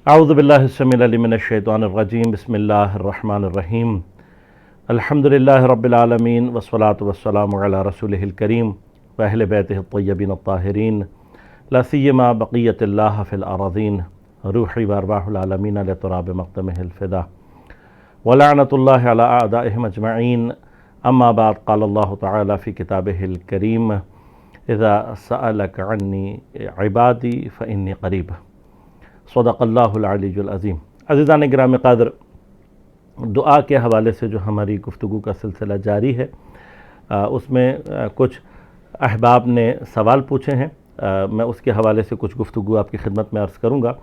اعوذ باللہ السمیع العلیم من الشیطان الرجیم بسم اللہ الرحمن الرحیم الحمدللہ رب العالمین والصلاة والسلام علی رسولہ الکریم واہل بیتہ الطیبین الطاہرین لا سیما بقیت اللہ فی الارضین روحی وارواح العالمین لتراب مقدمہ الفدا ولعنت اللہ علی اعدائہم اجمعین اما بعد قال اللہ تعالی فی کتابہ الکریم اذا سألک عنی عبادی فانی قریب صدق اللہ العلی العظیم۔ عزیزان گرامی قدر، دعا کے حوالے سے جو ہماری گفتگو کا سلسلہ جاری ہے اس میں کچھ احباب نے سوال پوچھے ہیں، میں اس کے حوالے سے کچھ گفتگو آپ کی خدمت میں عرض کروں گا۔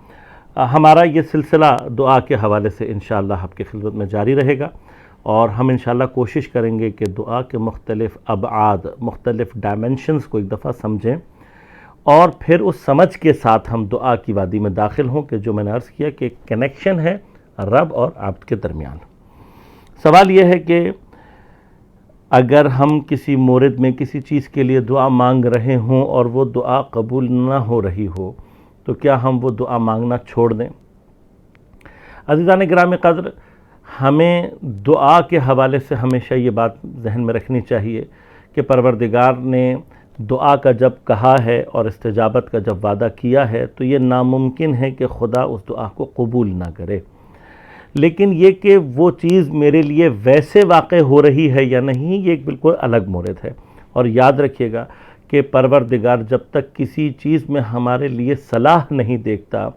ہمارا یہ سلسلہ دعا کے حوالے سے انشاءاللہ آپ کی خدمت میں جاری رہے گا، اور ہم انشاءاللہ کوشش کریں گے کہ دعا کے مختلف ابعاد، مختلف ڈائمنشنز کو ایک دفعہ سمجھیں، اور پھر اس سمجھ کے ساتھ ہم دعا کی وادی میں داخل ہوں کہ جو میں نے عرض کیا کہ کنیکشن ہے رب اور عبد کے درمیان۔ سوال یہ ہے کہ اگر ہم کسی مورد میں کسی چیز کے لیے دعا مانگ رہے ہوں اور وہ دعا قبول نہ ہو رہی ہو تو کیا ہم وہ دعا مانگنا چھوڑ دیں؟ عزیزان گرامی قدر، ہمیں دعا کے حوالے سے ہمیشہ یہ بات ذہن میں رکھنی چاہیے کہ پروردگار نے دعا کا جب کہا ہے اور استجابت کا جب وعدہ کیا ہے تو یہ ناممکن ہے کہ خدا اس دعا کو قبول نہ کرے، لیکن یہ کہ وہ چیز میرے لیے ویسے واقع ہو رہی ہے یا نہیں، یہ ایک بالکل الگ مورد ہے۔ اور یاد رکھیے گا کہ پروردگار جب تک کسی چیز میں ہمارے لیے صلاح نہیں دیکھتا،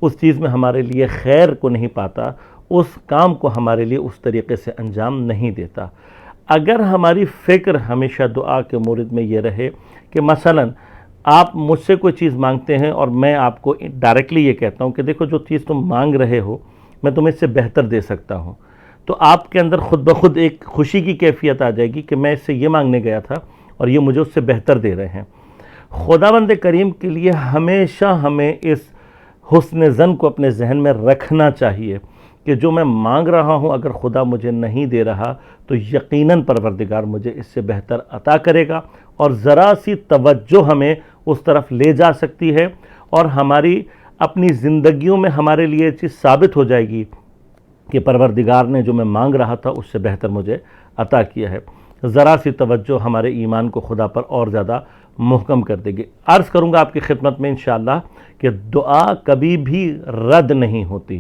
اس چیز میں ہمارے لیے خیر کو نہیں پاتا، اس کام کو ہمارے لیے اس طریقے سے انجام نہیں دیتا۔ اگر ہماری فکر ہمیشہ دعا کے مورد میں یہ رہے کہ مثلا آپ مجھ سے کوئی چیز مانگتے ہیں اور میں آپ کو ڈائریکٹلی یہ کہتا ہوں کہ دیکھو جو چیز تم مانگ رہے ہو میں تمہیں اس سے بہتر دے سکتا ہوں، تو آپ کے اندر خود بخود ایک خوشی کی کیفیت آ جائے گی کہ میں اس سے یہ مانگنے گیا تھا اور یہ مجھے اس سے بہتر دے رہے ہیں۔ خداوند کریم کے لیے ہمیشہ ہمیں اس حسن ظن کو اپنے ذہن میں رکھنا چاہیے کہ جو میں مانگ رہا ہوں اگر خدا مجھے نہیں دے رہا تو یقیناً پروردگار مجھے اس سے بہتر عطا کرے گا، اور ذرا سی توجہ ہمیں اس طرف لے جا سکتی ہے اور ہماری اپنی زندگیوں میں ہمارے لیے یہ چیز ثابت ہو جائے گی کہ پروردگار نے جو میں مانگ رہا تھا اس سے بہتر مجھے عطا کیا ہے۔ ذرا سی توجہ ہمارے ایمان کو خدا پر اور زیادہ محکم کر دے گی۔ عرض کروں گا آپ کی خدمت میں انشاءاللہ کہ دعا کبھی بھی رد نہیں ہوتی،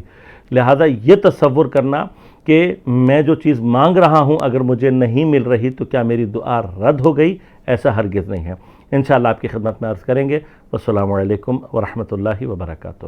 لہذا یہ تصور کرنا کہ میں جو چیز مانگ رہا ہوں اگر مجھے نہیں مل رہی تو کیا میری دعا رد ہو گئی، ایسا ہرگز نہیں ہے۔ انشاءاللہ آپ کی خدمت میں عرض کریں گے۔ والسلام علیکم ورحمۃ اللہ وبرکاتہ۔